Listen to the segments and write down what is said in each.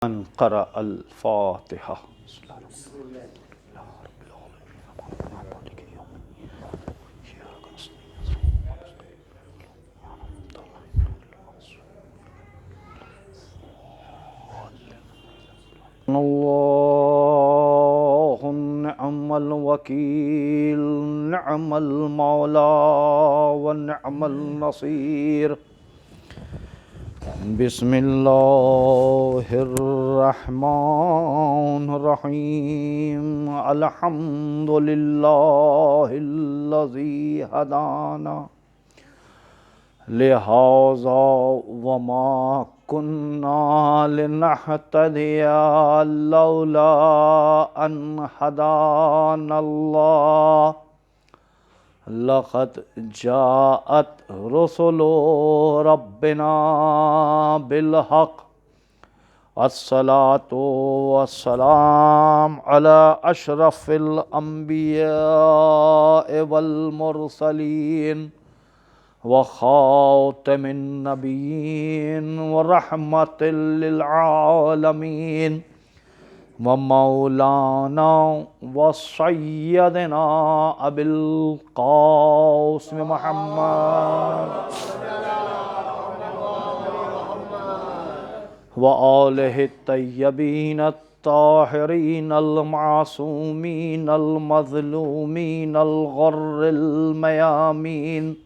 من قرأ الفاتحة. الله نعم الوكيل نعم المولى ونعم النصير. بسم الله الرحمن الرحيم. الحمد لله الذي هدانا لهذا وما كنا لنهتدي لولا أن هدانا الله. لقد جاءت رسل ربنا بالحق. الصلاة والسلام على أشرف الأنبياء والمرسلين وخاتم النبيين ورحمة للعالمين ومولانا وسيدنا أبي القاسم محمد وآله الطيبين الطاهرين المعصومين المظلومين الغر الميامين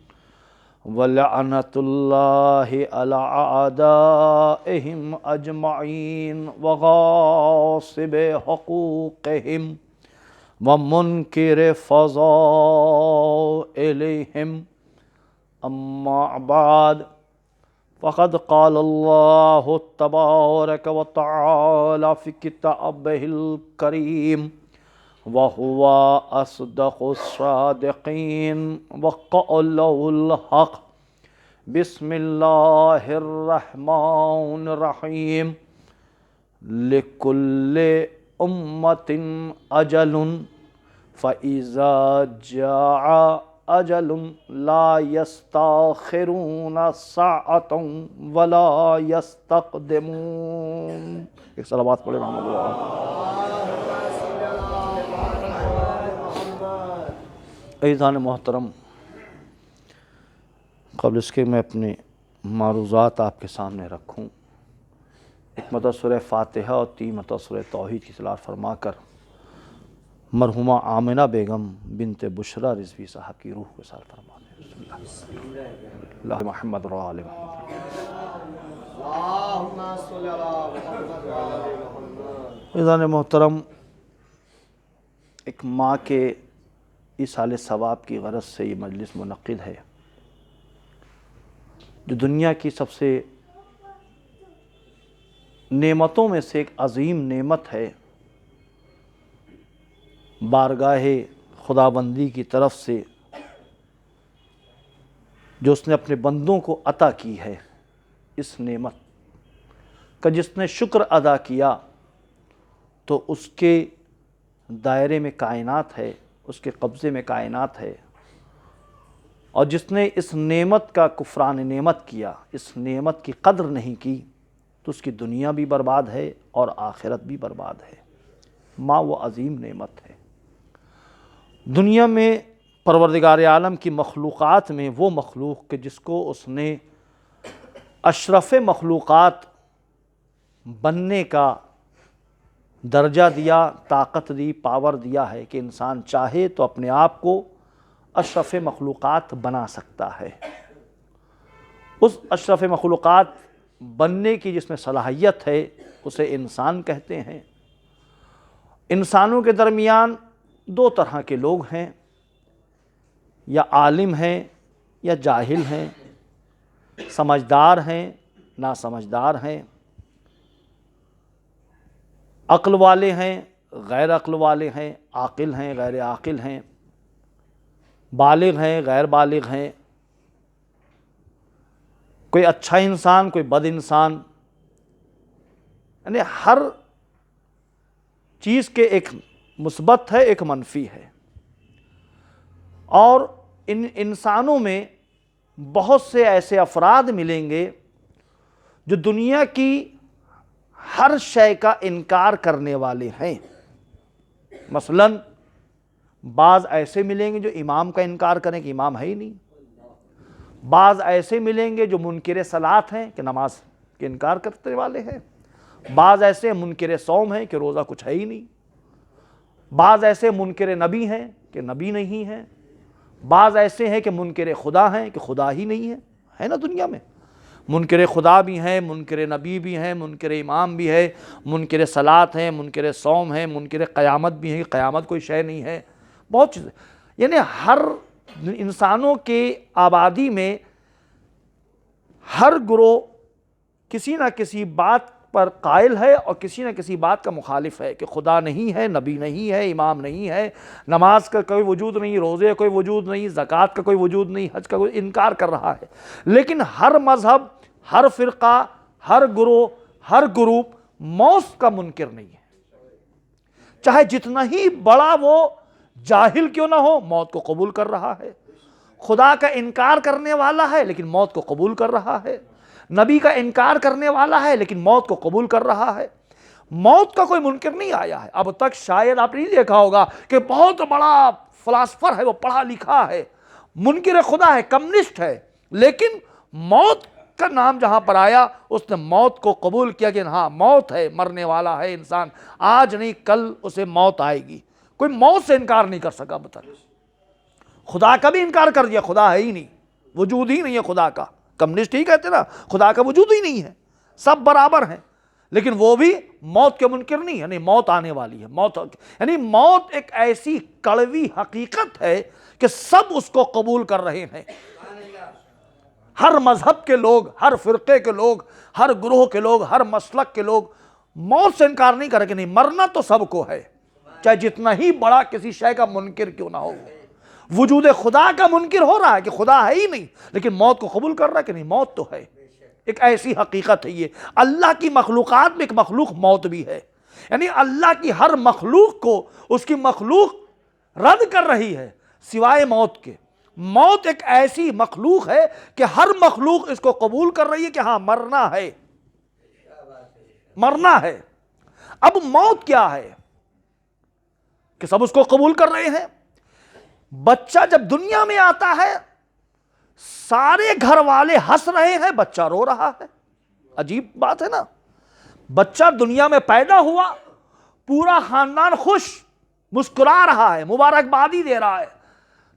ولعنة الله على أعدائهم أجمعين وغاصب حقوقهم ومنكر فضائلهم. أما بعد، فقد قال الله تبارك وتعالى في كتابه الكريم وهو أصدق الصادقين وقوله الحق. بسم الله الرحمن الرحيم. لكل أمة أجل فإذا جاء أجل لا يستأخرون ساعة ولا يستقدمون. ایک صلوات پڑھیں رحمۃ اللہ. عزیزان محترم، قبل اس کے میں اپنے معروضات آپ کے سامنے رکھوں، ایک مرتبہ سورہ فاتحہ اور 3 مرتبہ سورہ توحید کی تلاوت فرما کر مرحومہ آمنہ بیگم بنت بشرا رضوی صاحب کی روح کو سال فرما دیں. بسم اللہ محمد و آل محمد. عزیزان محترم، ایک ماں کے ایصال ثواب کی غرض سے یہ مجلس منعقد ہے، جو دنیا کی سب سے نعمتوں میں سے ایک عظیم نعمت ہے، بارگاہ خداوندی کی طرف سے جو اس نے اپنے بندوں کو عطا کی ہے. اس نعمت کا جس نے شکر ادا کیا تو اس کے دائرے میں کائنات ہے، اس کے قبضے میں کائنات ہے، اور جس نے اس نعمت کا کفران نعمت کیا، اس نعمت کی قدر نہیں کی، تو اس کی دنیا بھی برباد ہے اور آخرت بھی برباد ہے. ماں وہ عظیم نعمت ہے. دنیا میں پروردگار عالم کی مخلوقات میں وہ مخلوق کہ جس کو اس نے اشرف مخلوقات بننے کا درجہ دیا، طاقت دی، پاور دیا ہے کہ انسان چاہے تو اپنے آپ کو اشرف مخلوقات بنا سکتا ہے. اس اشرف مخلوقات بننے کی جس میں صلاحیت ہے اسے انسان کہتے ہیں. انسانوں کے درمیان 2 طرح کے لوگ ہیں، یا عالم ہیں یا جاہل ہیں، سمجھدار ہیں ناسمجھدار ہیں، عقل والے ہیں غیر عقل والے ہیں، عاقل ہیں غیر عاقل ہیں، بالغ ہیں غیر بالغ ہیں، کوئی اچھا انسان کوئی بد انسان. یعنی ہر چیز کے ایک مثبت ہے ایک منفی ہے. اور ان انسانوں میں بہت سے ایسے افراد ملیں گے جو دنیا کی ہر شے کا انکار کرنے والے ہیں۔ مثلاً بعض ایسے ملیں گے جو امام کا انکار کریں کہ امام ہے ہی نہیں، بعض ایسے ملیں گے جو منکر صلاۃ ہیں کہ نماز کے انکار کرنے والے ہیں، بعض ایسے منکر صوم ہیں کہ روزہ کچھ ہے ہی نہیں، بعض ایسے منکر نبی ہیں کہ نبی نہیں ہیں، بعض ایسے ہیں کہ منکر خدا ہیں کہ خدا ہی نہیں ہے نا دنیا میں۔ منکر خدا بھی ہیں، منکر نبی بھی ہیں، منکر امام بھی ہے، منکر صلاۃ ہیں، منکر صوم ہیں، منکر قیامت بھی ہیں، قیامت کوئی شے نہیں ہے، بہت چیزیں۔ یعنی ہر انسانوں کے آبادی میں ہر گروہ کسی نہ کسی بات پر قائل ہے اور کسی نہ کسی بات کا مخالف ہے کہ خدا نہیں ہے، نبی نہیں ہے، امام نہیں ہے، نماز کا کوئی وجود نہیں، روزے کا کوئی وجود نہیں، زکوٰۃ کا کوئی وجود نہیں، حج کا کوئی انکار کر رہا ہے۔ لیکن ہر مذہب، ہر فرقہ، ہر گروہ، ہر گروپ موت کا منکر نہیں ہے، چاہے جتنا ہی بڑا وہ جاہل کیوں نہ ہو، موت کو قبول کر رہا ہے۔ خدا کا انکار کرنے والا ہے لیکن موت کو قبول کر رہا ہے، نبی کا انکار کرنے والا ہے لیکن موت کو قبول کر رہا ہے۔ موت کا کوئی منکر نہیں آیا ہے۔ اب تک شاید آپ نے نہیں دیکھا ہوگا کہ بہت بڑا فلاسفر ہے، وہ پڑھا لکھا ہے، منکر خدا ہے، کمیونسٹ ہے، لیکن موت کا نام جہاں پر آیا اس نے موت کو قبول کیا کہ ہاں موت ہے، مرنے والا ہے انسان، آج نہیں کل اسے موت آئے گی۔ کوئی موت سے انکار نہیں کر سکا اب تک۔ خدا کا بھی انکار کر دیا، خدا ہے ہی نہیں، وجود ہی نہیں ہے خدا کا۔ کمیونسٹ ہی کہتے نا خدا کا وجود ہی نہیں ہے، سب برابر ہیں، لیکن وہ بھی موت کے منکر نہیں، یعنی موت آنے والی ہے۔ یعنی موت ایک ایسی کڑوی حقیقت ہے کہ سب اس کو قبول کر رہے ہیں، ہر مذہب کے لوگ، ہر فرقے کے لوگ، ہر گروہ کے لوگ، ہر مسلک کے لوگ موت سے انکار نہیں کریں کہ نہیں، مرنا تو سب کو ہے، چاہے جتنا ہی بڑا کسی شے کا منکر کیوں نہ ہو۔ وجود خدا کا منکر ہو رہا ہے کہ خدا ہے ہی نہیں، لیکن موت کو قبول کر رہا ہے کہ نہیں، موت تو ہے۔ ایک ایسی حقیقت ہے یہ۔ اللہ کی مخلوقات میں ایک مخلوق موت بھی ہے، یعنی اللہ کی ہر مخلوق کو اس کی مخلوق رد کر رہی ہے سوائے موت کے۔ موت ایک ایسی مخلوق ہے کہ ہر مخلوق اس کو قبول کر رہی ہے کہ ہاں مرنا ہے، مرنا ہے۔ اب موت کیا ہے کہ سب اس کو قبول کر رہے ہیں؟ بچہ جب دنیا میں آتا ہے سارے گھر والے ہنس رہے ہیں، بچہ رو رہا ہے۔ عجیب بات ہے نا، بچہ دنیا میں پیدا ہوا، پورا خاندان خوش، مسکرا رہا ہے، مبارکبادی دے رہا ہے،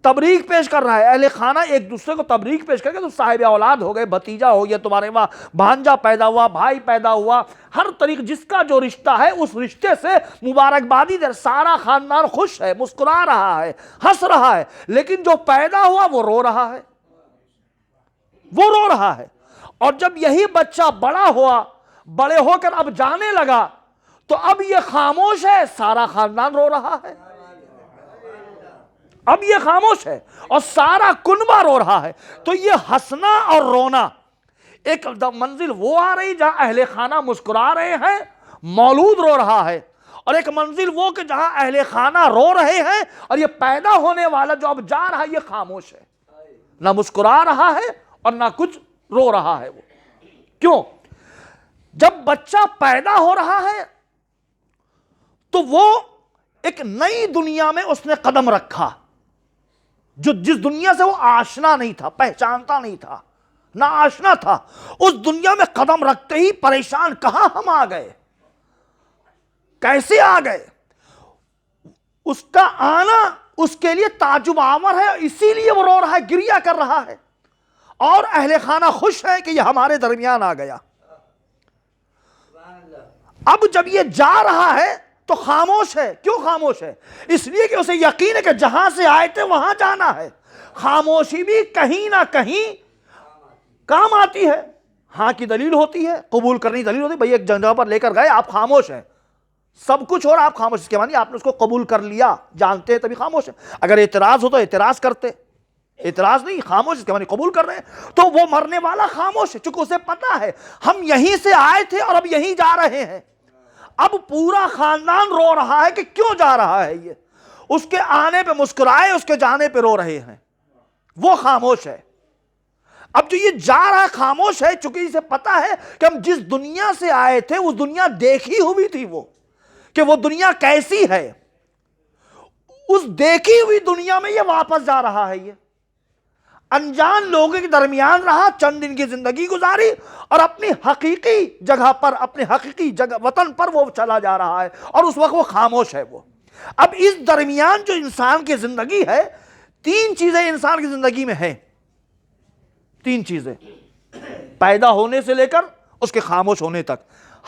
تبریک پیش کر رہا ہے، اہل خانہ ایک دوسرے کو تبریک پیش کر کے تم صاحب اولاد ہو گئے، بھتیجا ہو گیا تمہارے وہاں، بھانجا پیدا ہوا، بھائی پیدا ہوا، ہر طریق جس کا جو رشتہ ہے اس رشتے سے مبارکبادی دے، سارا خاندان خوش ہے، مسکرا رہا ہے، ہنس رہا ہے۔ لیکن جو پیدا ہوا وہ رو رہا ہے، وہ رو رہا ہے۔ اور جب یہی بچہ بڑا ہوا، بڑے ہو کر اب جانے لگا، تو اب یہ خاموش ہے، سارا خاندان رو رہا ہے۔ اب یہ خاموش ہے اور سارا کنبہ رو رہا ہے۔ تو یہ ہنسنا اور رونا، ایک منزل وہ آ رہی جہاں اہل خانہ مسکرا رہے ہیں، مولود رو رہا ہے، اور ایک منزل وہ کہ جہاں اہل خانہ رو رہے ہیں اور یہ پیدا ہونے والا جو اب جا رہا ہے یہ خاموش ہے، نہ مسکرا رہا ہے اور نہ کچھ رو رہا ہے۔ وہ کیوں؟ جب بچہ پیدا ہو رہا ہے تو وہ ایک نئی دنیا میں اس نے قدم رکھا، جو جس دنیا سے وہ آشنا نہیں تھا، پہچانتا نہیں تھا، نہ آشنا تھا، اس دنیا میں قدم رکھتے ہی پریشان، کہاں ہم آ گئے، کیسے آ گئے۔ اس کا آنا اس کے لیے تعجب آور ہے، اسی لیے وہ رو رہا ہے، گریہ کر رہا ہے، اور اہل خانہ خوش ہے کہ یہ ہمارے درمیان آ گیا۔ اب جب یہ جا رہا ہے تو خاموش ہے۔ کیوں خاموش ہے؟ اس لیے کہ اسے یقین ہے کہ جہاں سے آئے تھے وہاں جانا ہے۔ خاموشی بھی کہیں نہ کہیں کام آتی ہے، ہاں کی دلیل ہوتی ہے، قبول کرنے کی دلیل ہوتی ہے۔ بھئی ایک جگہ پر لے کر گئے، آپ خاموش ہیں، سب کچھ ہو رہا، آپ خاموش، اس کے معنی آپ نے اس کو قبول کر لیا، جانتے ہیں تبھی خاموش ہیں۔ اگر اعتراض ہو تو اعتراض کرتے، اعتراض نہیں، خاموش، اس کے معنی قبول کر رہے ہیں۔ تو وہ مرنے والا خاموش ہے، چونکہ اسے پتا ہے ہم یہیں سے آئے تھے اور اب یہیں جا رہے ہیں۔ اب پورا خاندان رو رہا ہے کہ کیوں جا رہا ہے یہ، اس کے آنے پہ مسکرائے، اس کے جانے پہ رو رہے ہیں، وہ خاموش ہے۔ اب جو یہ جا رہا ہے خاموش ہے، چونکہ اسے پتا ہے کہ ہم جس دنیا سے آئے تھے اس دنیا دیکھی ہوئی تھی، کہ وہ دنیا کیسی ہے، اس دیکھی ہوئی دنیا میں یہ واپس جا رہا ہے، یہ انجان لوگوں کے درمیان رہا، چند دن کی زندگی گزاری اور اپنی حقیقی جگہ پر، اپنے حقیقی جگہ وطن پر وہ چلا جا رہا ہے، اور اس وقت وہ خاموش ہے۔ وہ اب اس درمیان جو انسان کی زندگی ہے، تین چیزیں انسان کی زندگی میں ہیں، تین چیزیں، پیدا ہونے سے لے کر اس کے خاموش ہونے تک،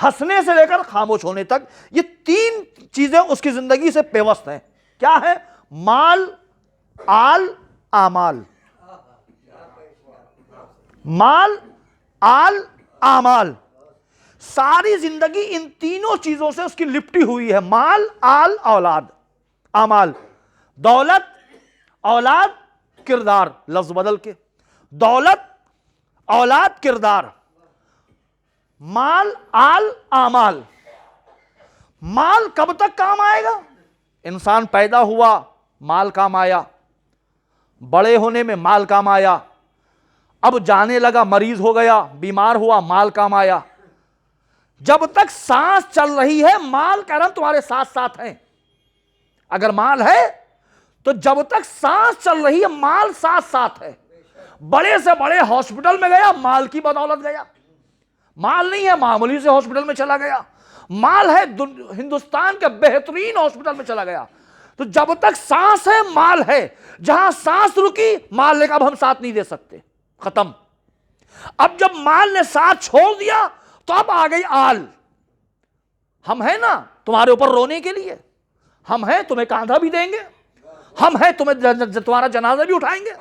ہنسنے سے لے کر خاموش ہونے تک، یہ تین چیزیں اس کی زندگی سے پیوست ہیں۔ کیا ہے؟ مال، آل، اعمال۔ مال، آل، اعمال، ساری زندگی ان تینوں چیزوں سے اس کی لپٹی ہوئی ہے۔ مال، آل، اولاد، اعمال۔ دولت، اولاد، کردار، لفظ بدل کے، دولت، اولاد، کردار، مال، آل، اعمال۔ مال کب تک کام آئے گا؟ انسان پیدا ہوا، مال کام آیا، بڑے ہونے میں مال کام آیا، اب جانے لگا، مریض ہو گیا، بیمار ہوا، مال کام آیا۔ جب تک سانس چل رہی ہے مال کہہ رہا ہوں تمہارے ساتھ ساتھ ہیں۔ اگر مال ہے تو جب تک سانس چل رہی ہے مال ساتھ ساتھ ہے۔ بڑے سے بڑے ہاسپٹل میں گیا، مال کی بدولت گیا۔ مال نہیں ہے، معمولی سے ہاسپٹل میں چلا گیا۔ مال ہے، ہندوستان کے بہترین ہاسپٹل میں چلا گیا۔ تو جب تک سانس ہے مال ہے، جہاں سانس رکی مال نے کہا اب ہم ساتھ نہیں دے سکتے، ختم۔ اب جب مال نے ساتھ چھوڑ دیا تو اب آ گئی آل۔ ہم ہیں نا تمہارے اوپر رونے کے لیے، ہم ہیں تمہیں کاندھا بھی دیں گے، ہم ہیں تمہارا جنازہ بھی اٹھائیں گے،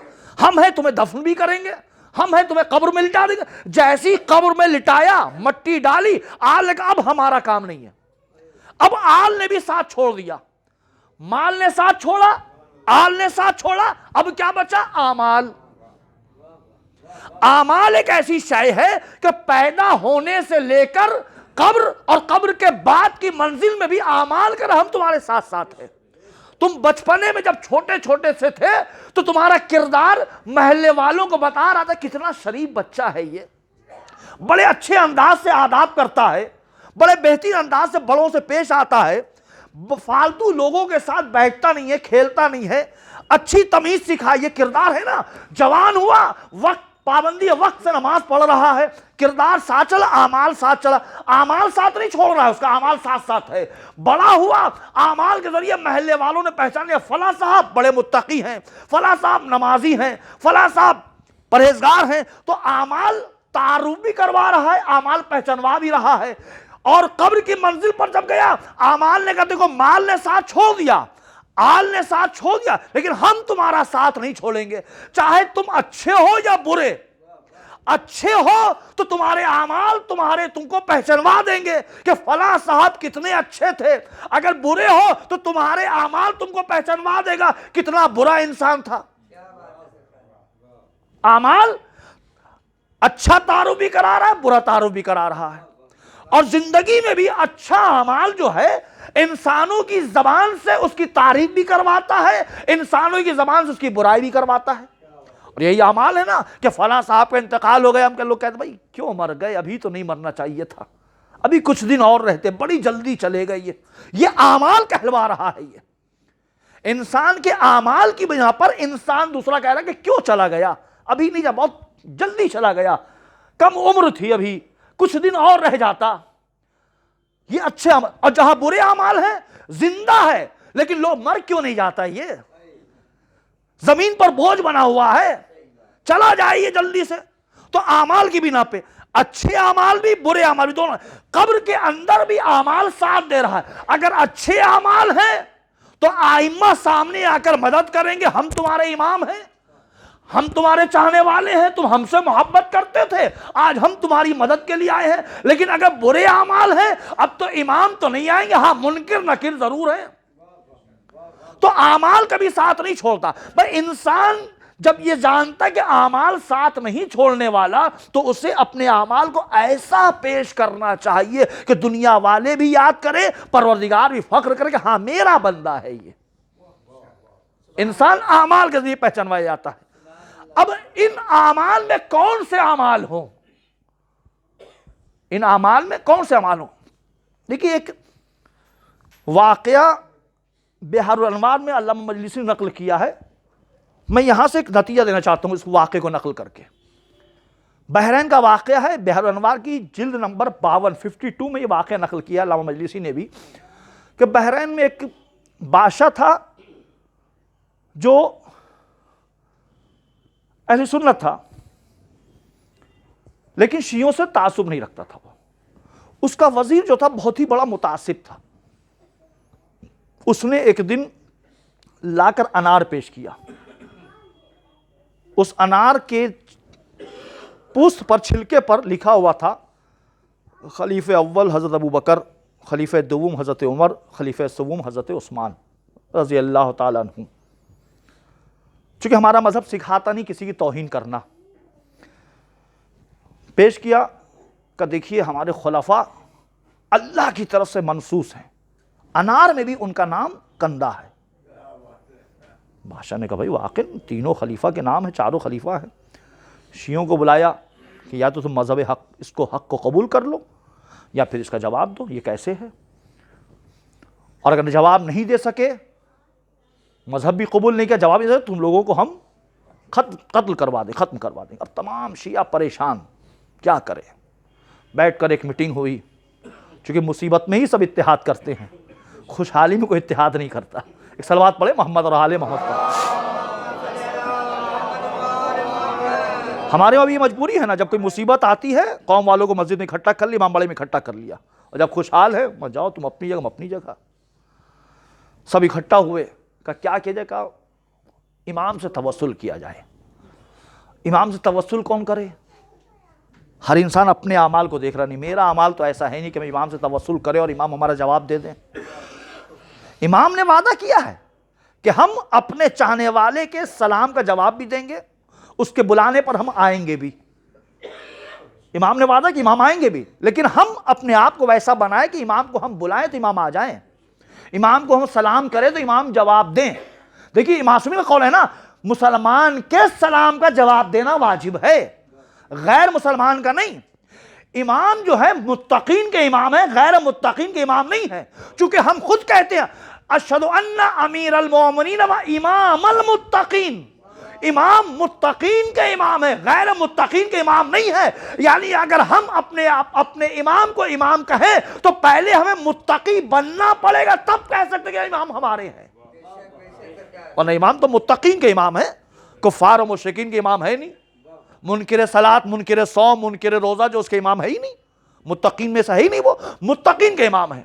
ہم ہیں تمہیں دفن بھی کریں گے، ہم ہیں تمہیں قبر میں لٹا دیں گے۔ جیسی قبر میں لٹایا، مٹی ڈالی، آل نے کہا اب ہمارا کام نہیں ہے۔ اب آل نے بھی ساتھ چھوڑ دیا، مال نے ساتھ چھوڑا، آل نے ساتھ چھوڑا، اب کیا بچا؟ اعمال۔ اعمال ایک ایسی شے ہے کہ پیدا ہونے سے لے کر قبر اور قبر کے بعد کی منزل میں بھی اعمال کا رحم تمہارے ساتھ ساتھ ہے۔ تم بچپنے میں جب چھوٹے چھوٹے سے تھے تو تمہارا کردار محلے والوں کو بتا رہا تھا کتنا شریف بچہ ہے، یہ بڑے اچھے انداز سے آداب کرتا ہے، بڑے بہترین انداز سے بڑوں سے پیش آتا ہے، فالتو لوگوں کے ساتھ بیٹھتا نہیں ہے، کھیلتا نہیں ہے، اچھی تمیز سکھائی۔ یہ کردار ہے نا۔ جوان ہوا، وقت پابندی وقت سے نماز پڑھ رہا ہے، کردار ساتھ چلا، اعمال ساتھ چلا۔ اعمال ساتھ نہیں چھوڑ رہا ہے، اس کا اعمال ساتھ ساتھ ہے۔ بڑا ہوا، اعمال کے ذریعے محلے والوں نے پہچان لیا فلاں صاحب بڑے متقی ہیں، فلاں صاحب نمازی ہیں، فلاں صاحب پرہیزگار ہیں، تو اعمال تعارف بھی کروا رہا ہے، اعمال پہچانوا بھی رہا ہے۔ اور قبر کی منزل پر جب گیا، اعمال نے کہا دیکھو مال نے ساتھ چھوڑ دیا، آل نے ساتھ چھوڑ دیا، لیکن ہم تمہارا ساتھ نہیں چھوڑیں گے، چاہے تم اچھے ہو یا برے۔ اچھے ہو تو تمہارے اعمال تم کو پہچانوا دیں گے کہ فلاں صاحب کتنے اچھے تھے، اگر برے ہو تو تمہارے اعمال تم کو پہچانوا دے گا کتنا برا انسان تھا۔ اعمال اچھا تعارف بھی کرا رہا ہے، برا تعارف بھی کرا رہا ہے۔ اور زندگی میں بھی اچھا اعمال جو ہے انسانوں کی زبان سے اس کی تعریف بھی کرواتا ہے، انسانوں کی زبان سے اس کی برائی بھی کرواتا ہے۔ اور یہی اعمال ہے نا کہ فلاں صاحب کا انتقال ہو گیا، ہم کے لوگ کہتے ہیں بھائی کیوں مر گئے، ابھی تو نہیں مرنا چاہیے تھا، ابھی کچھ دن اور رہتے، بڑی جلدی چلے گئے۔ یہ اعمال کہلوا رہا ہے۔ یہ انسان کے اعمال کی بنا پر انسان دوسرا کہہ رہا ہے کہ کیوں چلا گیا، ابھی نہیں جا، بہت جلدی چلا گیا، کم عمر تھی، ابھی کچھ دن اور رہ جاتا۔ یہ اچھے اعمال۔ اور جہاں برے اعمال ہیں، زندہ ہے لیکن لوگ مر کیوں نہیں جاتا، یہ زمین پر بوجھ بنا ہوا ہے، چلا جائیے جلدی سے۔ تو اعمال کی بنا پہ اچھے اعمال بھی برے اعمال بھی دونوں، قبر کے اندر بھی اعمال ساتھ دے رہا ہے۔ اگر اچھے اعمال ہیں تو ائمہ سامنے آ کر مدد کریں گے، ہم تمہارے امام ہیں، ہم تمہارے چاہنے والے ہیں، تم ہم سے محبت کرتے تھے، آج ہم تمہاری مدد کے لیے آئے ہیں۔ لیکن اگر برے اعمال ہیں اب تو امام تو نہیں آئیں گے، ہاں منکر نکیر ضرور ہے۔ تو اعمال کبھی ساتھ نہیں چھوڑتا۔ پر انسان جب یہ جانتا ہے کہ اعمال ساتھ نہیں چھوڑنے والا تو اسے اپنے اعمال کو ایسا پیش کرنا چاہیے کہ دنیا والے بھی یاد کرے، پروردگار بھی فخر کرے کہ ہاں میرا بندہ ہے۔ یہ انسان اعمال کے ذریعے پہچانوایا جاتا ہے۔ اب ان اعمال میں کون سے اعمال ہوں، ان اعمال میں کون سے اعمال ہوں؟ دیکھیے ایک واقعہ بحر الانوار میں علامہ مجلسی نے نقل کیا ہے، میں یہاں سے ایک نتیجہ دینا چاہتا ہوں اس واقعے کو نقل کر کے۔ بحرین کا واقعہ ہے، بحر الانوار کی جلد نمبر 52 میں یہ واقعہ نقل کیا علامہ مجلسی نے بھی، کہ بحرین میں ایک بادشاہ تھا جو اہل سنت تھا، لیکن شیعوں سے تعصب نہیں رکھتا تھا۔ وہ اس کا وزیر جو تھا بہت ہی بڑا متعصب تھا۔ اس نے ایک دن لا کر انار پیش کیا، اس انار کے پوست پر چھلکے پر لکھا ہوا تھا خلیفہ اول حضرت ابو بکر، خلیفہ دوم حضرت عمر، خلیفہ سوم حضرت عثمان رضی اللہ تعالیٰ عنہ۔ چونکہ ہمارا مذہب سکھاتا نہیں کسی کی توہین کرنا، پیش کیا کہ دیکھیے ہمارے خلفاء اللہ کی طرف سے منصوص ہیں، انار میں بھی ان کا نام کندہ ہے۔ بادشاہ نے کہا بھائی واقعی تینوں خلیفہ کے نام ہیں، چاروں خلیفہ ہیں۔ شیعوں کو بلایا کہ یا تو تم مذہب حق اس کو حق کو قبول کر لو یا پھر اس کا جواب دو، یہ کیسے ہے؟ اور اگر جواب نہیں دے سکے، مذہب بھی قبول نہیں کیا، جواب نہیں دے، تم لوگوں کو ہم قتل کروا دیں، ختم کروا دیں۔ اب تمام شیعہ پریشان، کیا کرے؟ بیٹھ کر ایک میٹنگ ہوئی، چونکہ مصیبت میں ہی سب اتحاد کرتے ہیں، خوشحالی میں کوئی اتحاد نہیں کرتا۔ ایک صلوات پڑھے محمد اور آل محمد پر۔ ہمارے وہاں بھی یہ مجبوری ہے نا، جب کوئی مصیبت آتی ہے قوم والوں کو مسجد میں اکٹھا کر لیا، امام باڑے میں اکٹھا کر لیا، اور جب خوشحال ہے مت جاؤ تم اپنی جگہ، ہم اپنی جگہ۔ سب اکٹھا ہوئے، کیا کیا جائے؟ کہا امام سے توسل کیا جائے۔ امام سے توسل کون کرے؟ ہر انسان اپنے اعمال کو دیکھ رہا، نہیں میرا اعمال تو ایسا ہے نہیں کہ میں امام سے توسل کرے اور امام ہمارا جواب دے دیں۔ امام نے وعدہ کیا ہے کہ ہم اپنے چاہنے والے کے سلام کا جواب بھی دیں گے، اس کے بلانے پر ہم آئیں گے بھی۔ امام نے وعدہ کہ امام آئیں گے بھی، لیکن ہم اپنے آپ کو ویسا بنائیں کہ امام کو ہم بلائیں تو امام آ جائیں، امام کو ہم سلام کریں تو امام جواب دیں۔ دیکھیے معصومی کا قول ہے نا، مسلمان کے سلام کا جواب دینا واجب ہے، غیر مسلمان کا نہیں۔ امام جو ہے متقین کے امام ہے، غیر متقین کے امام نہیں ہے، چونکہ ہم خود کہتے ہیں اشہد ان امیر المومنین و امام المتقین، امام متقین کے امام ہے، غیر متقین کے امام نہیں ہے۔ یعنی اگر ہم اپنے امام کو امام کہیں تو پہلے ہمیں متقی بننا پڑے گا، تب کہہ سکتے کہ امام ہمارے ہیں، ورنہ امام تو متقین کے امام ہے، کفار و مشرکین کے امام ہے نہیں۔ منکر صلاۃ، منکر صوم، منکر روزہ جو اس کے امام ہے ہی نہیں، متقین میں سے ہے ہی نہیں، وہ متقین کے امام ہیں۔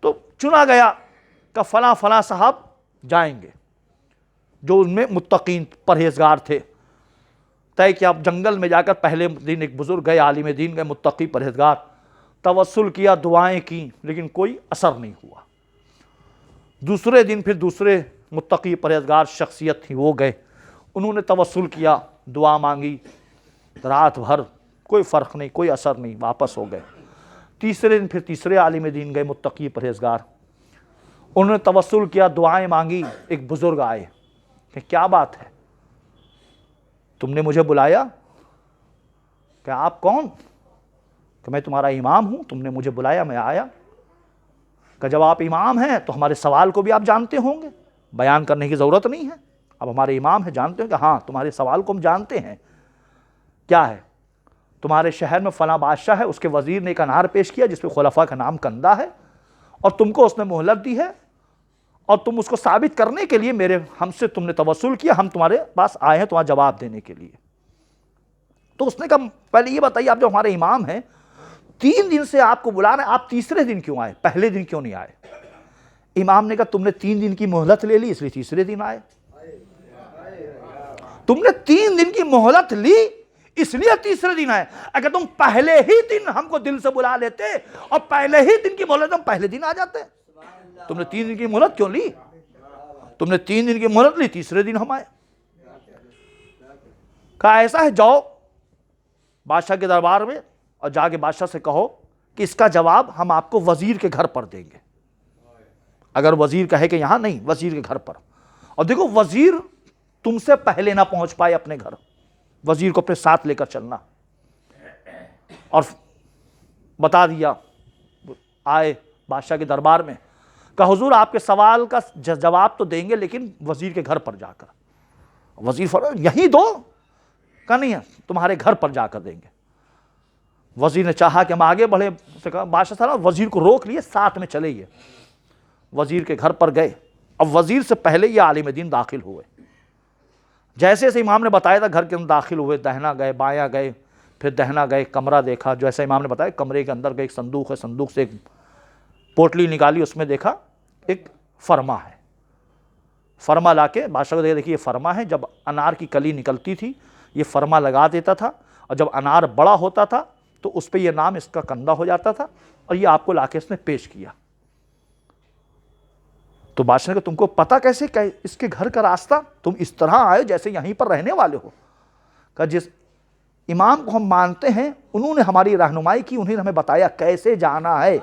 تو چنا گیا کہ فلاں فلاں صاحب جائیں گے، جو ان میں متقین پرہیزگار تھے۔ طے کیا جنگل میں جا کر پہلے دن ایک بزرگ گئے، عالم دین گئے، متقی پرہیزگار، توسل کیا، دعائیں کی، لیکن کوئی اثر نہیں ہوا۔ دوسرے دن پھر دوسرے متقی پرہیزگار شخصیت تھی، وہ گئے، انہوں نے توسل کیا، دعا مانگی، رات بھر کوئی فرق نہیں، کوئی اثر نہیں، واپس ہو گئے۔ تیسرے دن پھر تیسرے عالم دین گئے، متقی پرہیزگار، انہوں نے توسل کیا، دعائیں مانگی، ایک بزرگ آئے کہ کیا بات ہے، تم نے مجھے بلایا؟ کہ آپ کون؟ کہ میں تمہارا امام ہوں، تم نے مجھے بلایا، میں آیا۔ کہ جب آپ امام ہیں تو ہمارے سوال کو بھی آپ جانتے ہوں گے، بیان کرنے کی ضرورت نہیں ہے، اب ہمارے امام ہیں، جانتے ہیں کہ ہاں تمہارے سوال کو ہم جانتے ہیں، کیا ہے؟ تمہارے شہر میں فلاں بادشاہ ہے، اس کے وزیر نے ایک انار پیش کیا جس پہ خلفاء کا نام کندہ ہے، اور تم کو اس نے مہلت دی ہے، اور تم اس کو ثابت کرنے کے لیے ہم سے تم نے توسل کیا، ہم تمہارے پاس آئے ہیں تمہارا جواب دینے کے لیے۔ تو اس نے کہا پہلے یہ بتائیے، آپ جو ہمارے امام ہیں 3 دن سے آپ کو بلا رہے ہیں، آپ تیسرے دن کیوں آئے، پہلے دن کیوں نہیں آئے؟ امام نے کہا تم نے 3 دن کی مہلت لے لی اس لیے تیسرے دن آئے، تم نے 3 دن کی مہلت لی اس لیے تیسرے دن آئے، اگر تم پہلے ہی دن ہم کو دل سے بلا لیتے اور پہلے ہی دن کی مہلت ہم پہلے دن آ جاتے۔ تم نے 3 دن کی مہلت کیوں لی؟ تم نے 3 دن کی مہلت لی، تیسرے دن ہم آئے۔ کہا ایسا ہے، جاؤ بادشاہ کے دربار میں اور جا کے بادشاہ سے کہو کہ اس کا جواب ہم آپ کو وزیر کے گھر پر دیں گے۔ اگر وزیر کہے کہ یہاں نہیں، وزیر کے گھر پر۔ اور دیکھو وزیر تم سے پہلے نہ پہنچ پائے اپنے گھر، وزیر کو اپنے ساتھ لے کر چلنا۔ اور بتا دیا، آئے بادشاہ کے دربار میں، کہا حضور آپ کے سوال کا جواب تو دیں گے لیکن وزیر کے گھر پر جا کر۔ وزیر فرمایا یہیں دو؟ کہا نہیں، تمہارے گھر پر جا کر دیں گے۔ وزیر نے چاہا کہ ہم آگے بڑھے، اسے کہا بادشاہ صاحب وزیر کو روک لیے، ساتھ میں چلے یہ۔ وزیر کے گھر پر گئے، اب وزیر سے پہلے یہ عالم دین داخل ہوئے۔ جیسے جیسے امام نے بتایا تھا گھر کے اندر داخل ہوئے، دہنا گئے، بایاں گئے، پھر دہنا گئے، کمرہ دیکھا جیسے امام نے بتایا، کمرے کے اندر گئے، ایک صندوق ہے، صندوق سے ایک پوٹلی نکالی، اس میں دیکھا ایک فرما ہے۔ فرما لا کے بادشاہ کو دیکھیے یہ فرما ہے، جب انار کی کلی نکلتی تھی یہ فرما لگا دیتا تھا، اور جب انار بڑا ہوتا تھا تو اس پہ یہ نام اس کا کندہ ہو جاتا تھا، اور یہ آپ کو لا کے اس نے پیش کیا۔ تو بادشاہ نے کہا تم کو پتا کیسے کہ اس کے گھر کا راستہ؟ تم اس طرح آئے جیسے یہیں پر رہنے والے ہو۔ کہا جس امام کو ہم مانتے ہیں انہوں نے ہماری رہنمائی کی، انہوں نے ہمیں بتایا کیسے جانا ہے،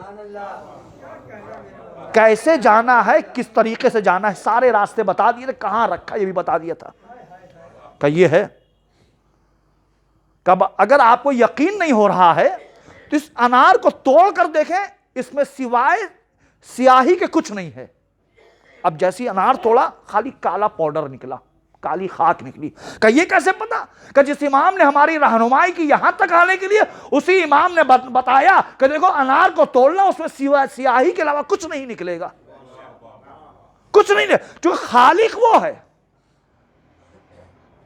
کیسے جانا ہے، کس طریقے سے جانا ہے، سارے راستے بتا دیے تھے، کہاں رکھا یہ بھی بتا دیا تھا۔ کہ یہ ہے، کب اگر آپ کو یقین نہیں ہو رہا ہے تو اس انار کو توڑ کر دیکھیں، اس میں سوائے سیاہی کے کچھ نہیں ہے۔ اب جیسی انار توڑا خالی کالا پاؤڈر نکلا، کالی خاک نکلی۔ کہ یہ کیسے پتا؟ کہ جس امام نے ہماری رہنمائی کی یہاں تک آنے کے لیے، اسی امام نے بتایا کہ دیکھو انار کو توڑنا، اس میں سیاہی کے علاوہ کچھ نہیں نکلے گا، کچھ نہیں، چونکہ خالق وہ ہے۔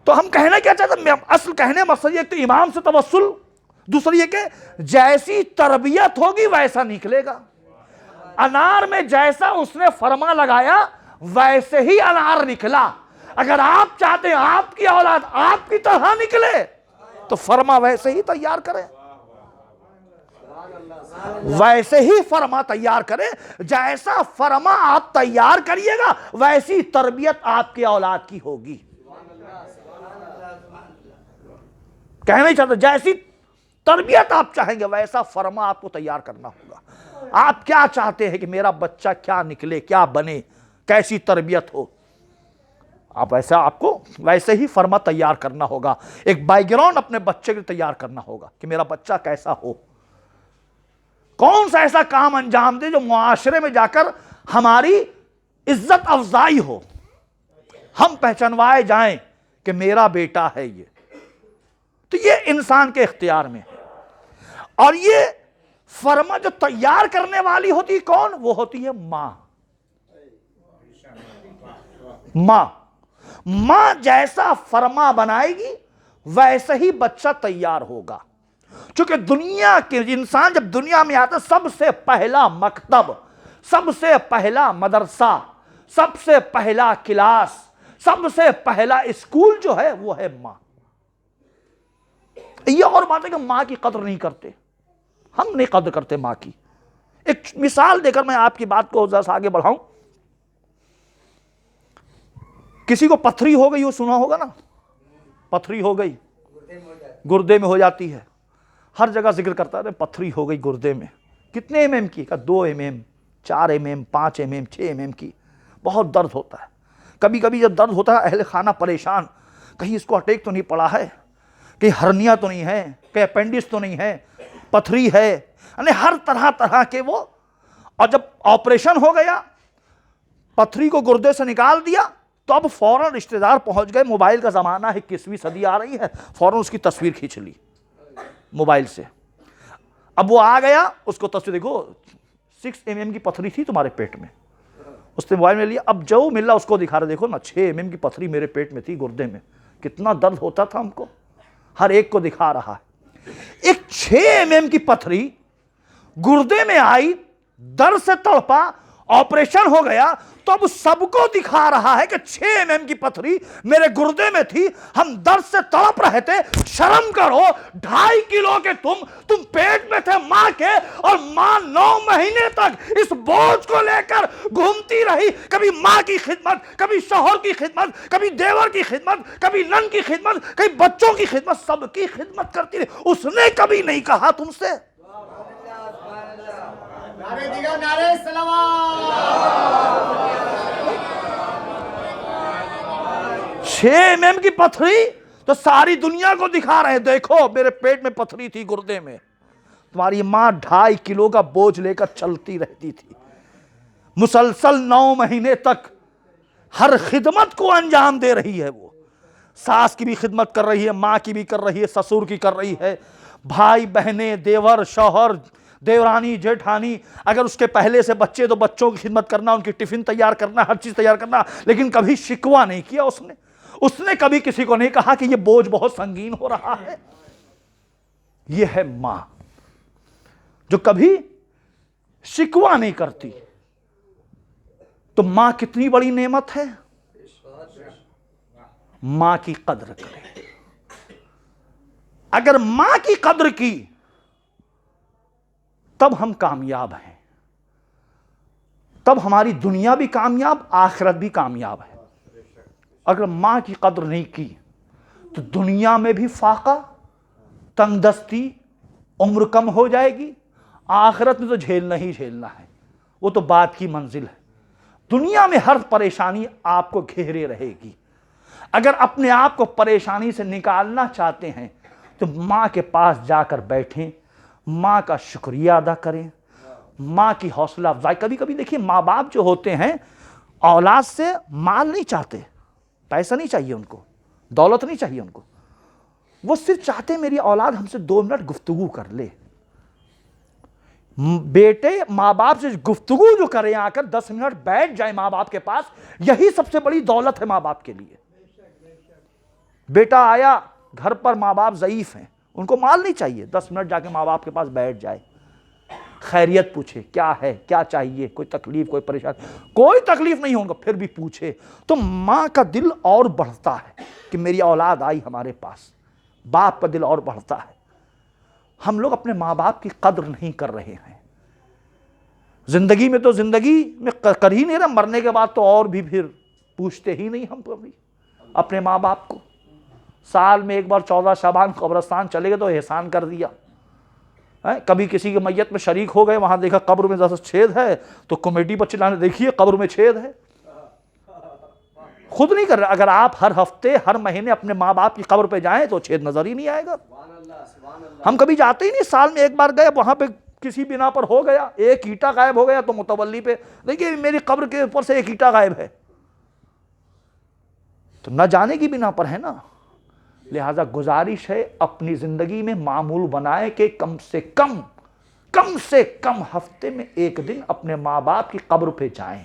تو ہم کہنا کیا چاہتے ہیں؟ اصل کہنے مقصد یہ کہ امام سے توسل، دوسری یہ کہ جیسی تربیت ہوگی ویسا نکلے گا۔ انار میں جیسا اس نے فرما لگایا ویسے ہی انار نکلا۔ اگر آپ چاہتے ہیں آپ کی اولاد آپ کی طرح نکلے تو فرما ویسے ہی تیار کریں، ویسے ہی فرما تیار کریں، جیسا فرما آپ تیار کریے گا ویسی تربیت آپ کی اولاد کی ہوگی۔ کہنا نہیں چاہتا جیسی تربیت آپ چاہیں گے ویسا فرما آپ کو تیار کرنا ہوگا۔ آپ کیا چاہتے ہیں کہ میرا بچہ کیا نکلے، کیا بنے، کیسی تربیت ہو، آپ ایسا، آپ کو ویسے ہی فرما تیار کرنا ہوگا۔ ایک بیک گراؤنڈ اپنے بچے کے تیار کرنا ہوگا کہ میرا بچہ کیسا ہو، کون سا ایسا کام انجام دے جو معاشرے میں جا کر ہماری عزت افزائی ہو، ہم پہچانوائے جائیں کہ میرا بیٹا ہے یہ۔ تو یہ انسان کے اختیار میں ہے۔ اور یہ فرما جو تیار کرنے والی ہوتی کون؟ وہ ہوتی ہے ماں۔ ماں جیسا فرما بنائے گی ویسے ہی بچہ تیار ہوگا۔ چونکہ دنیا کے انسان جب دنیا میں آتا سب سے پہلا مکتب، سب سے پہلا مدرسہ، سب سے پہلا کلاس، سب سے پہلا اسکول جو ہے وہ ہے ماں۔ یہ اور بات ہے کہ ماں کی قدر نہیں کرتے، ہم نہیں قدر کرتے ماں کی۔ ایک مثال دے کر میں آپ کی بات کو ذرا آگے بڑھاؤں۔ کسی کو پتھری ہو گئی، وہ سنا ہوگا نا، پتھری ہو گئی گردے میں ہو جاتی ہے، ہر جگہ ذکر کرتا ہے پتھری ہو گئی گردے میں۔ کتنے ایم ایم کی؟ کہ 2 mm، 4 mm، 5 mm، 6 mm کی۔ بہت درد ہوتا ہے۔ کبھی کبھی جب درد ہوتا ہے اہل خانہ پریشان، کہیں اس کو اٹیک تو نہیں پڑا ہے، کہیں ہرنیا تو نہیں ہے، کہیں اپینڈکس تو نہیں ہے، پتھری ہے، یعنی ہر طرح کے وہ۔ اور جب آپریشن ہو گیا، پتھری کو گردے سے نکال دیا، تو اب فوراً رشتہ دار پہنچ گئے، موبائل کا زمانہ ہے، 21ویں صدی آ رہی ہے، فوراً اس کی تصویر کھینچ لی موبائل سے۔ اب وہ آ گیا، اس کو تصویر دیکھو 6 mm کی پتھری تھی تمہارے پیٹ میں، اس نے موبائل میں لیا، اب جو مل رہا اس کو دکھا رہے، دیکھو نا 6 mm کی پتھری میرے پیٹ میں تھی گردے میں، کتنا درد ہوتا تھا ہم کو، ہر ایک کو دکھا رہا ہے۔ ایک 6 mm کی پتھری گردے میں آئی، درد سے تڑپا، آپریشن ہو گیا، تو اب سب کو دکھا رہا ہے کہ 6 mm کی پتھری میرے گردے میں تھی، ہم درد سے تڑپ رہے تھے، شرم کرو، 2.5 کلو کے تم پیٹ میں تھے ماں کے، اور ماں 9 مہینے تک اس بوجھ کو لے کر گھومتی رہی، کبھی ماں کی خدمت، کبھی شوہر کی خدمت، کبھی دیور کی خدمت، کبھی نن کی خدمت، کبھی بچوں کی خدمت، سب کی خدمت کرتی رہی۔ اس نے کبھی نہیں کہا تم سے نعرے دیگر، نعرے سلام۔ 6 mm کی پتھری تو ساری دنیا کو دکھا رہے ہیں، دیکھو میرے پیٹ میں پتھری تھی، گردے میں. تمہاری ماں 2.5 کلو کا بوجھ لے کر چلتی رہتی تھی، مسلسل 9 مہینے تک ہر خدمت کو انجام دے رہی ہے. وہ ساس کی بھی خدمت کر رہی ہے، ماں کی بھی کر رہی ہے، سسر کی کر رہی ہے، بھائی بہنیں، دیور شوہر، دیورانی جیٹھانی، اگر اس کے پہلے سے بچے تو بچوں کی خدمت کرنا، ان کی ٹفن تیار کرنا، ہر چیز تیار کرنا. لیکن کبھی شکوہ نہیں کیا اس نے کبھی کسی کو نہیں کہا کہ یہ بوجھ بہت سنگین ہو رہا ہے. یہ ہے ماں جو کبھی شکوہ نہیں کرتی. تو ماں کتنی بڑی نعمت ہے، ماں کی قدر کرے. اگر ماں کی قدر کی تب ہم کامیاب ہیں، تب ہماری دنیا بھی کامیاب، آخرت بھی کامیاب ہے. اگر ماں کی قدر نہیں کی تو دنیا میں بھی فاقہ، تنگ دستی، عمر کم ہو جائے گی، آخرت میں تو جھیلنا ہی جھیلنا ہے، وہ تو بات کی منزل ہے. دنیا میں ہر پریشانی آپ کو گھیرے رہے گی. اگر اپنے آپ کو پریشانی سے نکالنا چاہتے ہیں تو ماں کے پاس جا کر بیٹھیں، ماں کا شکریہ ادا کریں، ماں کی حوصلہ افزائی. کبھی کبھی دیکھیے ماں باپ جو ہوتے ہیں اولاد سے مال نہیں چاہتے، پیسہ نہیں چاہیے ان کو، دولت نہیں چاہیے ان کو، وہ صرف چاہتے ہیں میری اولاد ہم سے 2 منٹ گفتگو کر لے. بیٹے ماں باپ سے گفتگو جو کریں، آ کر 10 منٹ بیٹھ جائیں ماں باپ کے پاس، یہی سب سے بڑی دولت ہے ماں باپ کے لیے. بیٹا آیا گھر پر، ماں باپ ضعیف ہیں، ان کو مال نہیں چاہیے، 10 منٹ جا کے ماں باپ کے پاس بیٹھ جائے، خیریت پوچھے، کیا ہے، کیا چاہیے، کوئی تکلیف، کوئی پریشانی، کوئی تکلیف نہیں ہوگا پھر بھی پوچھے تو ماں کا دل اور بڑھتا ہے کہ میری اولاد آئی ہمارے پاس. باپ کا دل اور بڑھتا ہے. ہم لوگ اپنے ماں باپ کی قدر نہیں کر رہے ہیں. زندگی میں تو زندگی میں کر ہی نہیں رہا، مرنے کے بعد تو اور بھی پھر پوچھتے ہی نہیں ہم کبھی اپنے ماں باپ کو. سال میں ایک بار 14 شعبان قبرستان چلے گئے تو احسان کر دیا. کبھی کسی کے میت میں شریک ہو گئے، وہاں دیکھا قبر میں 10 چھید ہے تو کمیٹی پر چلانے، دیکھیے قبر میں چھید ہے. خود نہیں کر رہے. اگر آپ ہر ہفتے ہر مہینے اپنے ماں باپ کی قبر پہ جائیں تو چھید نظر ہی نہیں آئے گا. ہم کبھی جاتے ہی نہیں، سال میں ایک بار گئے، وہاں پہ کسی بنا پر ہو گیا، ایک اینٹا غائب ہو گیا تو متولی پہ دیکھیے میری قبر کے اوپر سے ایک اینٹا غائب ہے، تو نہ جانے کی بنا پر ہے نا. لہذا گزارش ہے اپنی زندگی میں معمول بنائے کہ کم سے کم ہفتے میں ایک دن اپنے ماں باپ کی قبر پہ جائیں،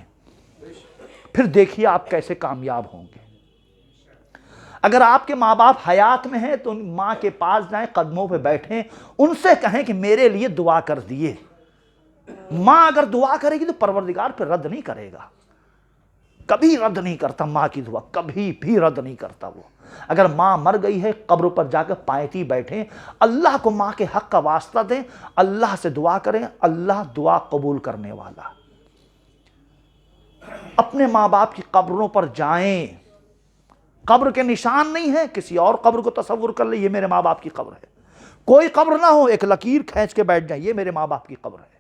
پھر دیکھیے آپ کیسے کامیاب ہوں گے. اگر آپ کے ماں باپ حیات میں ہیں تو ماں کے پاس جائیں، قدموں پہ بیٹھیں، ان سے کہیں کہ میرے لیے دعا کر دیے. ماں اگر دعا کرے گی تو پروردگار پہ رد نہیں کرے گا، کبھی رد نہیں کرتا. ماں کی دعا کبھی بھی رد نہیں کرتا. وہ اگر ماں مر گئی ہے قبر پر جا کر پائتی بیٹھیں، اللہ کو ماں کے حق کا واسطہ دیں، اللہ سے دعا کریں، اللہ دعا قبول کرنے والا. اپنے ماں باپ کی قبروں پر جائیں، قبر کے نشان نہیں ہے، کسی اور قبر کو تصور کر لیں یہ میرے ماں باپ کی قبر ہے. کوئی قبر نہ ہو، ایک لکیر کھینچ کے بیٹھ جائیں یہ میرے ماں باپ کی قبر ہے.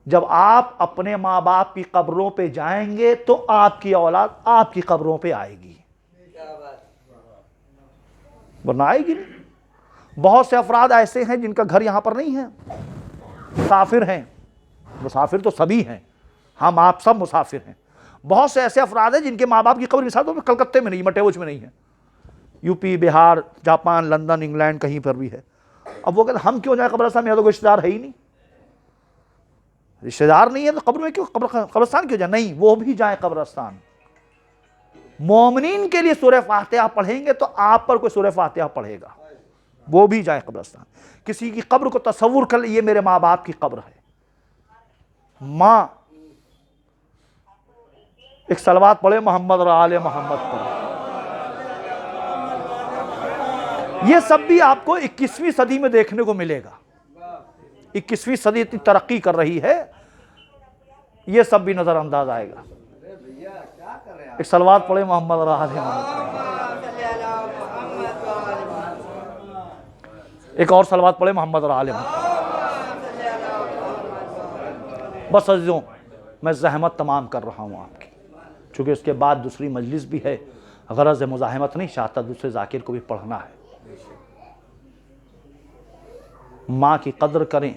جب آپ اپنے ماں باپ کی قبروں پہ جائیں گے تو آپ کی اولاد آپ کی قبروں پہ آئے گی، ورنہ آئے گی نہیں. بہت سے افراد ایسے ہیں جن کا گھر یہاں پر نہیں ہے، مسافر ہیں. مسافر تو سبھی ہیں، ہم آپ سب مسافر ہیں. بہت سے ایسے افراد ہیں جن کے ماں باپ کی قبر مثال طور پہ کلکتے میں نہیں، مٹیوچ میں نہیں ہے، یو پی، بہار، جاپان، لندن، انگلینڈ کہیں پر بھی ہے. اب وہ کہتے ہیں ہم کیوں جائیں قبرستان میں، یہاں تو کوئی رشتہ دار ہے ہی نہیں. رشتہ دار نہیں ہے تو قبر میں کیوں، قبرستان کیوں جائیں؟ نہیں، وہ بھی جائیں قبرستان. مومنین کے لیے سورہ فاتحہ پڑھیں گے تو آپ پر کوئی سورہ فاتحہ پڑھے گا، وہ بھی جائیں قبرستان. کسی کی قبر کو تصور کر لیں یہ میرے ماں باپ کی قبر ہے. ماں ایک صلوات پڑھے محمد اور آل محمد پر. یہ سب بھی آپ کو 21ویں صدی میں دیکھنے کو ملے گا. 21ویں صدی اتنی ترقی کر رہی ہے، یہ سب بھی نظر انداز آئے گا. ایک صلوات پڑھے محمد اور آل محمد. ایک اور صلوات پڑھے محمد اور آل محمد. بس عزیزوں میں زحمت تمام کر رہا ہوں آپ کی، چونکہ اس کے بعد دوسری مجلس بھی ہے. غرض مزاحمت نہیں چاہتا، دوسرے ذاکر کو بھی پڑھنا ہے۔ ماں کی قدر کریں،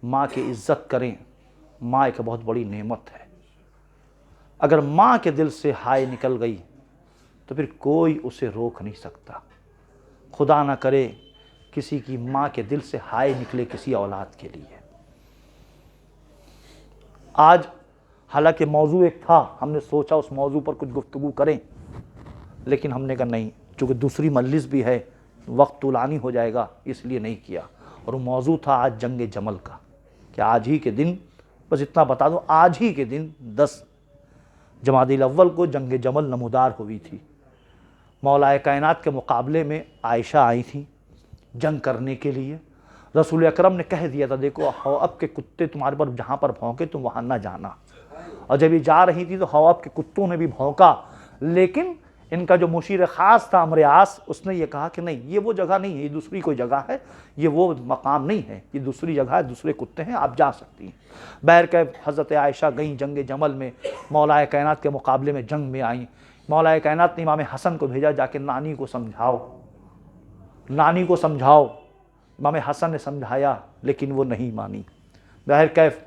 ماں کی عزت کریں، ماں ایک بہت بڑی نعمت ہے۔ اگر ماں کے دل سے ہائے نکل گئی تو پھر کوئی اسے روک نہیں سکتا۔ خدا نہ کرے کسی کی ماں کے دل سے ہائے نکلے کسی اولاد کے لیے۔ آج حالانکہ موضوع ایک تھا، ہم نے سوچا اس موضوع پر کچھ گفتگو کریں، لیکن ہم نے کہا نہیں، چونکہ دوسری مجلس بھی ہے، وقت طولانی ہو جائے گا، اس لیے نہیں کیا۔ اور وہ موضوع تھا آج جنگ جمل کا، کہ آج ہی کے دن، بس اتنا بتا دوں، آج ہی کے دن 10 جمادی الاول کو جنگ جمل نمودار ہوئی تھی۔ مولا کائنات کے مقابلے میں عائشہ آئی تھیں جنگ کرنے کے لیے۔ رسول اکرم نے کہہ دیا تھا دیکھو حواب کے کتے تمہارے پر جہاں پر بھونکے تم وہاں نہ جانا، اور جب یہ جا رہی تھی تو حواب کے کتوں نے بھی بھونکا، لیکن ان کا جو مشیر خاص تھا عمرو عاص، اس نے یہ کہا کہ نہیں، یہ وہ جگہ نہیں ہے، یہ دوسری کوئی جگہ ہے، یہ وہ مقام نہیں ہے، یہ دوسری جگہ ہے، دوسرے کتے ہیں، آپ جا سکتی ہیں۔ بہرکیف حضرت عائشہ گئیں جنگ جمل میں، مولا کائنات کے مقابلے میں جنگ میں آئیں۔ مولا کائنات نے امام حسن کو بھیجا جا کے نانی کو سمجھاؤ، نانی کو سمجھاؤ۔ امام حسن نے سمجھایا لیکن وہ نہیں مانی۔ بہرکیف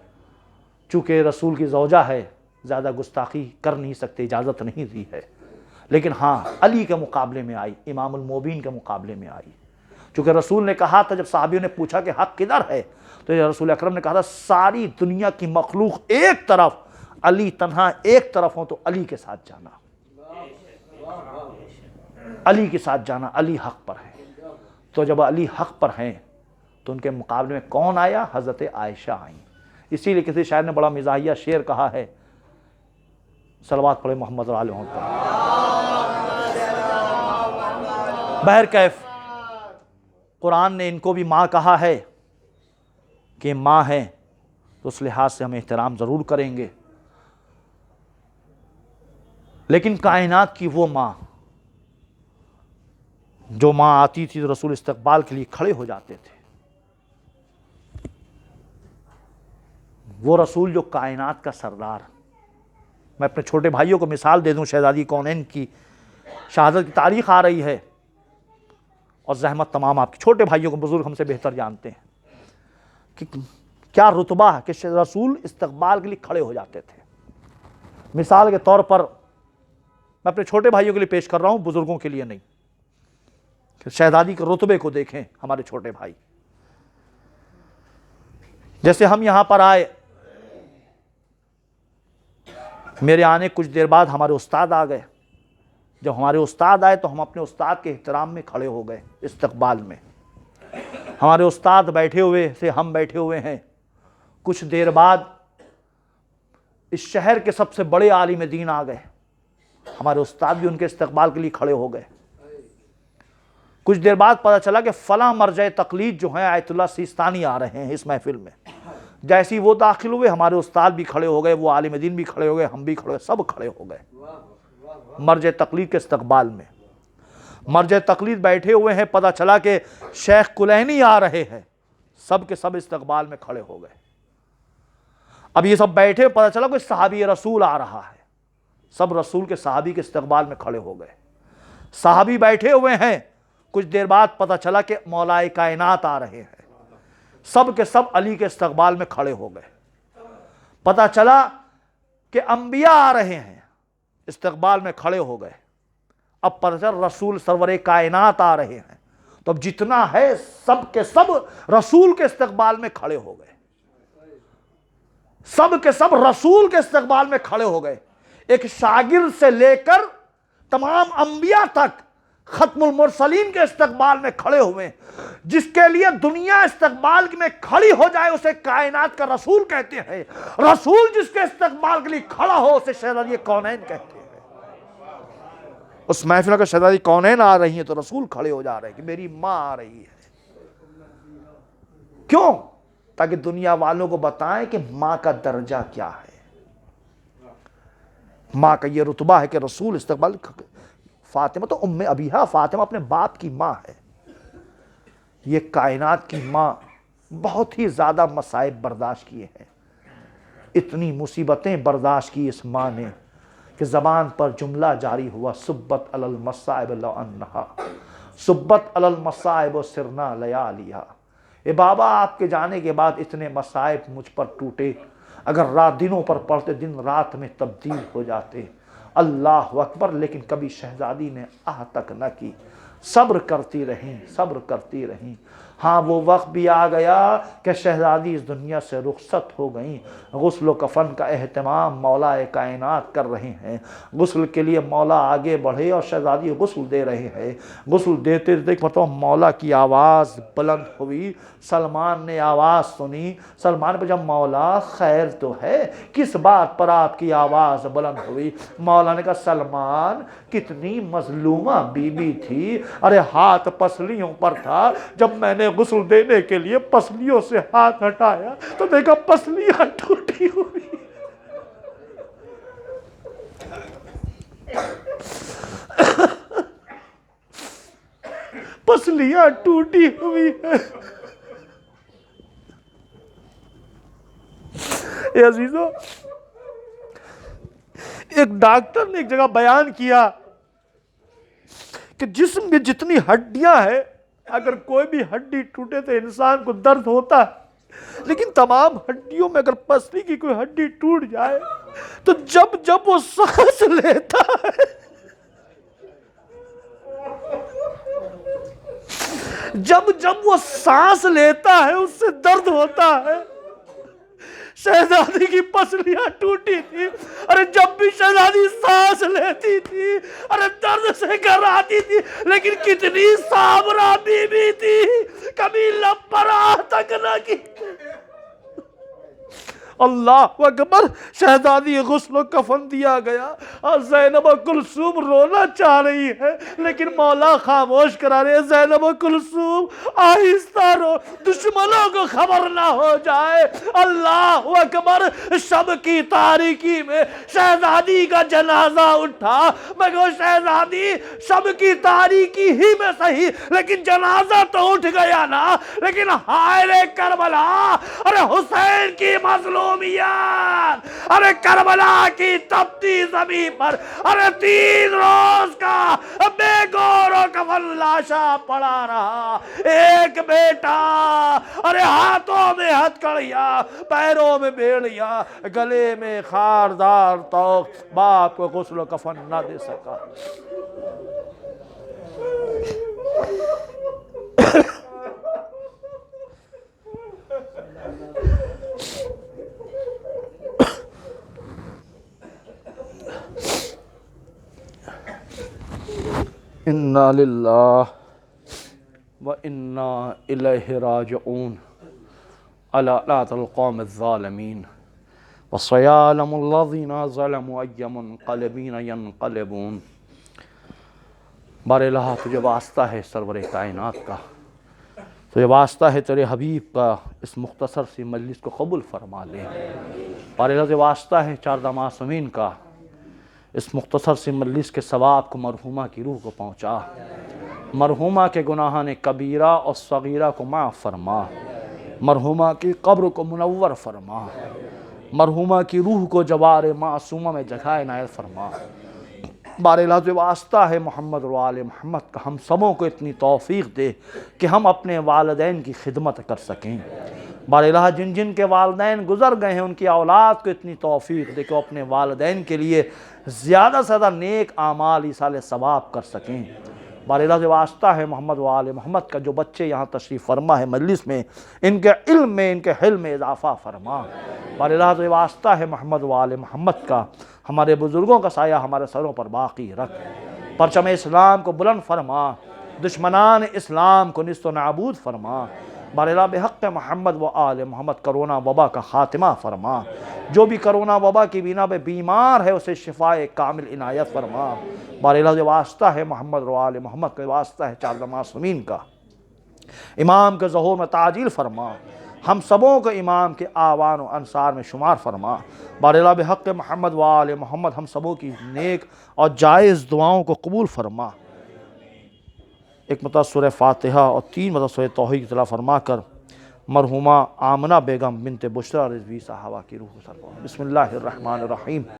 چونکہ رسول کی زوجہ ہے، زیادہ گستاخی کر نہیں سکتے، اجازت نہیں دی ہے، لیکن ہاں علی کے مقابلے میں آئی، امام المومنین کے مقابلے میں آئی۔ چونکہ رسول نے کہا تھا، جب صحابیوں نے پوچھا کہ حق کدھر ہے، تو رسول اکرم نے کہا تھا ساری دنیا کی مخلوق ایک طرف، علی تنہا ایک طرف ہوں تو علی کے ساتھ جانا، علی کے ساتھ جانا، علی حق پر ہے۔ تو جب علی حق پر ہیں تو ان کے مقابلے میں کون آیا؟ حضرت عائشہ آئیں۔ اسی لیے کسی شاعر نے بڑا مزاحیہ شعر کہا ہے، صلوات پڑھے محمد اور آل محمد پر۔ بہرکیف قرآن نے ان کو بھی ماں کہا ہے کہ ماں ہیں، تو اس لحاظ سے ہم احترام ضرور کریں گے، لیکن کائنات کی وہ ماں جو ماں آتی تھی تو رسول استقبال کے لیے کھڑے ہو جاتے تھے، وہ رسول جو کائنات کا سردار۔ میں اپنے چھوٹے بھائیوں کو مثال دے دوں، شہزادی کونین کی شہادت کی تاریخ آ رہی ہے، اور زحمت تمام آپ کے چھوٹے بھائیوں کو بزرگ ہم سے بہتر جانتے ہیں کہ کیا رتبہ ہے کہ رسول استقبال کے لیے کھڑے ہو جاتے تھے۔ مثال کے طور پر میں اپنے چھوٹے بھائیوں کے لیے پیش کر رہا ہوں، بزرگوں کے لیے نہیں، کہ شہزادی کے رتبے کو دیکھیں ہمارے چھوٹے بھائی۔ جیسے ہم یہاں پر آئے، میرے آنے کچھ دیر بعد ہمارے استاد آ گئے۔ جب ہمارے استاد آئے تو ہم اپنے استاد کے احترام میں کھڑے ہو گئے استقبال میں۔ ہمارے استاد بیٹھے ہوئے تھے، ہم بیٹھے ہوئے ہیں۔ کچھ دیر بعد اس شہر کے سب سے بڑے عالم دین آ گئے، ہمارے استاد بھی ان کے استقبال کے لیے کھڑے ہو گئے۔ کچھ دیر بعد پتہ چلا کہ فلاں مرجع تقلید جو ہیں آیت اللہ سیستانی آ رہے ہیں اس محفل میں۔ جیسی وہ داخل ہوئے، ہمارے استاد بھی کھڑے ہو گئے، وہ عالم دین بھی کھڑے ہو گئے، ہم بھی کھڑے ہوئے، سب کھڑے ہو گئے مرجع تقلید کے استقبال میں۔ مرجع تقلید بیٹھے ہوئے ہیں، پتہ چلا کہ شیخ کلینی آ رہے ہیں، سب کے سب استقبال میں کھڑے ہو گئے۔ اب یہ سب بیٹھے، پتہ چلا کوئی صحابی رسول آ رہا ہے، سب رسول کے صحابی کے استقبال میں کھڑے ہو گئے۔ صحابی بیٹھے ہوئے ہیں، کچھ دیر بعد پتہ چلا کہ مولا کائنات آ رہے ہیں، سب کے سب علی کے استقبال میں کھڑے ہو گئے۔ پتہ چلا کہ انبیاء آ رہے ہیں، استقبال میں کھڑے ہو گئے۔ اب پتہ چلا رسول سرور کائنات آ رہے ہیں، تو اب جتنا ہے سب کے سب رسول کے استقبال میں کھڑے ہو گئے، سب کے سب رسول کے استقبال میں کھڑے ہو گئے۔ ایک شاگرد سے لے کر تمام انبیاء تک ختم المرسلین کے استقبال میں کھڑے ہوئے۔ جس کے لیے دنیا استقبال میں کھڑی ہو جائے اسے کائنات کا رسول کہتے ہیں، رسول جس کے استقبال کے لیے کھڑا ہو اسے شہزادی کونین کہتے ہیں۔ اس محفل کا شہزادی کونین آ رہی ہیں تو رسول کھڑے ہو جا رہے ہیں کہ میری ماں آ رہی ہے۔ کیوں؟ تاکہ دنیا والوں کو بتائیں کہ ماں کا درجہ کیا ہے، ماں کا یہ رتبہ ہے کہ رسول استقبال۔ فاطمہ تو ام ابیہا، فاطمہ اپنے باپ کی ماں ہے۔ یہ کائنات کی ماں بہت ہی زیادہ مصائب برداشت کیے ہیں، اتنی مصیبتیں برداشت کی اس ماں نے کہ زبان پر جملہ جاری ہوا، سبت علی المصائب لو انہا، سبت علی المصائب سرنا لیالیا۔ اے بابا آپ کے جانے کے بعد اتنے مصائب مجھ پر ٹوٹے، اگر رات دنوں پر پڑھتے دن رات میں تبدیل ہو جاتے۔ اللہ اکبر، لیکن کبھی شہزادی نے آہ تک نہ کی، صبر کرتی رہیں، صبر کرتی رہیں۔ ہاں وہ وقت بھی آ گیا کہ شہزادی اس دنیا سے رخصت ہو گئیں، غسل و کفن کا اہتمام مولا کائنات کر رہے ہیں، غسل کے لیے مولا آگے بڑھے اور شہزادی غسل دے رہے ہیں۔ غسل دیتے دیتے مرتبہ مولا کی آواز بلند ہوئی، سلمان نے آواز سنی۔ سلمان پہ جب مولا خیر تو ہے، کس بات پر آپ کی آواز بلند ہوئی؟ مولا نے کہا سلمان کتنی مظلومہ بی بی تھی، ارے ہاتھ پسلیوں پر تھا، جب میں نے غسل دینے کے لیے پسلیوں سے ہاتھ ہٹایا تو دیکھا پسلیاں ٹوٹی ہوئی۔ پسلیاں ٹوٹی ہوئی ہیں۔ اے عزیزو، ایک ڈاکٹر نے ایک جگہ بیان کیا کہ جسم میں جتنی ہڈیاں ہیں، اگر کوئی بھی ہڈی ٹوٹے تو انسان کو درد ہوتا ہے، لیکن تمام ہڈیوں میں اگر پسلی کی کوئی ہڈی ٹوٹ جائے تو جب وہ سانس لیتا ہے، جب وہ سانس لیتا ہے اس سے درد ہوتا ہے۔ شہزادی کی پسلیاں ٹوٹی تھی، ارے جب بھی شہزادی سانس لیتی تھی ارے درد سے گھراتی تھی، لیکن کتنی صابرہ بی بی تھی، کبھی لب پر آہ تک نہ کی۔ اللہ اکبر، شہزادی غسل و کفن دیا گیا اور زینب کلثوم رونا چاہ رہی ہے، لیکن مولا خاموش کرا رہے ہیں، زینب کلثوم آہستہ رو، دشمنوں کو خبر نہ ہو جائے۔ اللہ اکبر، شب کی تاریکی میں شہزادی کا جنازہ اٹھا۔ میں کہوں شہزادی شب کی تاریکی ہی میں صحیح، لیکن جنازہ تو اٹھ گیا نا، لیکن ہائے کربلا، ارے حسین کی مظلومیت، ارے کربلا کی تپتی زمین پر، ارے 3 روز کا بے گور و کفن لاشا پڑا رہا، ایک بیٹا، ارے ہاتھوں میں ہتھکڑیاں، پیروں میں بیڑیاں، گلے میں خاردار توق، باپ کو غسل و کفن نہ دے سکا۔ انا للہ و انا الیہ راجعون، الا لا القوم الظالمین، وسیعلم الذین ظلموا ای منقلب ینقلبون۔ بار الہ تجھے واسطہ ہے سرور کائنات کا، تجھے واسطہ ہے تیرے حبیب کا، اس مختصر سی مجلس کو قبول فرما لے۔ بار الہ تجھے واسطہ ہے 14 معصومین کا، اس مختصر سی مجلس کے ثواب کو مرحومہ کی روح کو پہنچا، مرحومہ کے گناہان کبیرہ اور صغیرہ کو معاف فرما، مرحومہ کی قبر کو منور فرما، مرحومہ کی روح کو جوار معصومہ میں جگہ عنایت فرما۔ بار الہ تجھے واسطہ ہے محمد و آل محمد کا، ہم سبوں کو اتنی توفیق دے کہ ہم اپنے والدین کی خدمت کر سکیں۔ بار الہ جن جن کے والدین گزر گئے ہیں ان کی اولاد کو اتنی توفیق دے کہ وہ اپنے والدین کے لیے زیادہ سے زیادہ نیک اعمال ایصال ثواب کر سکیں۔ بار الہ سے واسطہ ہے محمد و آل محمد کا، جو بچے یہاں تشریف فرما ہے مجلس میں، ان کے علم میں ان کے حلم میں اضافہ فرما۔ بار الہ سے واسطہ ہے محمد و آل محمد کا، ہمارے بزرگوں کا سایہ ہمارے سروں پر باقی رکھ، پرچم اسلام کو بلند فرما، دشمنان اسلام کو نیست و نابود فرما۔ بار الہ بحق محمد و آل محمد کرونا وبا کا خاتمہ فرما، جو بھی کرونا وبا کی بنا پہ بیمار ہے اسے شفائے کامل عنایت فرما۔ بار الہ سے واسطہ ہے محمد و آل محمد کا، واسطہ ہے 14 معصومین کا، امام کے ظہور میں تعجیل فرما، ہم سبوں کو امام کے آوان و انصار میں شمار فرما۔ بار الہ بحق محمد و آل محمد ہم سبوں کی نیک اور جائز دعاؤں کو قبول فرما۔ ایک مرتبہ سورہ فاتحہ اور 3 مرتبہ سورہ توحید کی تلاوت فرما کر مرحومہ آمنہ بیگم بنت بشریٰ رضوی صاحبہ کی روح کو سر پڑھو۔ بسم اللہ الرحمن الرحیم۔